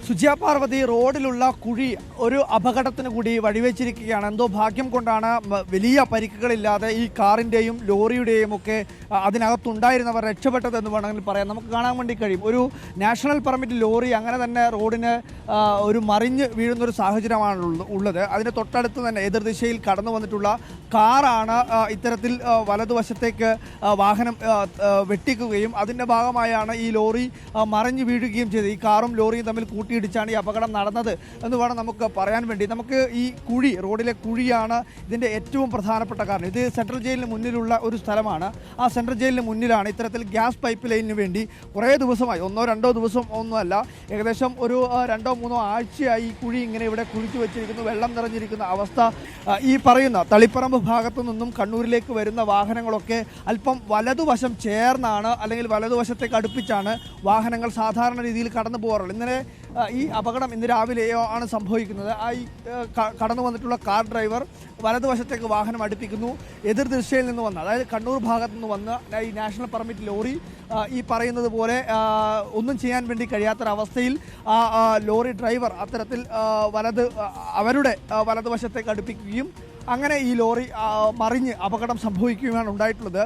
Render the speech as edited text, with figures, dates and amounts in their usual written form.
സുജിയ പാർവതി റോഡിലുള്ള കുഴി ഒരു അപകടത്തിന് കൂടി വഴിവെച്ചിരിക്കുകയാണ്. എന്തോ ഭാഗ്യം കൊണ്ടാണ് വലിയ പരിക്കുകളില്ലാതെ ഈ കാറിൻ്റെയും ലോറിയുടെയും ഒക്കെ അതിനകത്തുണ്ടായിരുന്നവർ രക്ഷപ്പെട്ടതെന്ന് വേണമെങ്കിൽ പറയാം. നമുക്ക് കാണാൻ വേണ്ടി കഴിയും ഒരു നാഷണൽ പെർമിറ്റ് ലോറി അങ്ങനെ തന്നെ റോഡിന് ഒരു മറിഞ്ഞ് വീഴുന്നൊരു സാഹചര്യമാണ് ഉള്ളത്. അതിന് തൊട്ടടുത്ത് തന്നെ എതിർദിശയിൽ കടന്നു വന്നിട്ടുള്ള കാറാണ് ഇത്തരത്തിൽ വലതുവശത്തേക്ക് വാഹനം വെട്ടിക്കുകയും അതിൻ്റെ ഭാഗമായാണ് ഈ ലോറി മറിഞ്ഞു വീഴുകയും ചെയ്തത്. ഈ കാറും ലോറിയും തമ്മിൽ കൂട്ടിയിടിച്ചാണ് ഈ അപകടം നടന്നത് എന്ന് വേണം നമുക്ക് പറയാൻ വേണ്ടി. നമുക്ക് ഈ കുഴി, റോഡിലെ കുഴിയാണ് ഇതിൻ്റെ ഏറ്റവും പ്രധാനപ്പെട്ട കാരണം. ഇത് സെൻട്രൽ ജയിലിന് മുന്നിലുള്ള ഒരു സ്ഥലമാണ്. ആ സെൻട്രൽ ജയിലിന് മുന്നിലാണ് ഇത്തരത്തിൽ ഗ്യാസ് പൈപ്പ് ലൈനിന് വേണ്ടി കുറേ ദിവസമായി, 1-2 ദിവസം ഒന്നുമല്ല, ഏകദേശം ഒരു 2-3 ആഴ്ചയായി ഈ കുഴി ഇങ്ങനെ ഇവിടെ കുഴിച്ചു വെച്ചിരിക്കുന്നു. വെള്ളം നിറഞ്ഞിരിക്കുന്ന അവസ്ഥ. ഈ പറയുന്ന തളിപ്പറമ്പ് ഭാഗത്തു നിന്നും കണ്ണൂരിലേക്ക് വരുന്ന വാഹനങ്ങളൊക്കെ അല്പം വലതുവശം ചേർന്നാണ് അല്ലെങ്കിൽ വലതുവശത്തേക്ക് അടുപ്പിച്ചാണ് വാഹനങ്ങൾ സാധാരണ രീതിയിൽ കടന്നു പോകാറുള്ളത്. ഇന്നലെ ഈ അപകടം ഇന്ന് രാവിലെയോ ആണ് സംഭവിക്കുന്നത്. ഈ കടന്നു വന്നിട്ടുള്ള കാർ ഡ്രൈവർ വലതുവശത്തേക്ക് വാഹനം അടുപ്പിക്കുന്നു. എതിർ ദിശയിൽ നിന്ന് വന്ന്, അതായത് കണ്ണൂർ ഭാഗത്തു നിന്ന് വന്ന് ഈ നാഷണൽ പെർമിറ്റ് ലോറി ഈ പറയുന്നത് പോലെ ഒന്നും ചെയ്യാൻ വേണ്ടി കഴിയാത്തൊരവസ്ഥയിൽ ലോറി ഡ്രൈവർ അത്തരത്തിൽ അവരുടെ വലതുവശത്തേക്ക് അടുപ്പിക്കുകയും അങ്ങനെ ഈ ലോറി മറിഞ്ഞ് അപകടം സംഭവിക്കുകയുമാണ് ഉണ്ടായിട്ടുള്ളത്.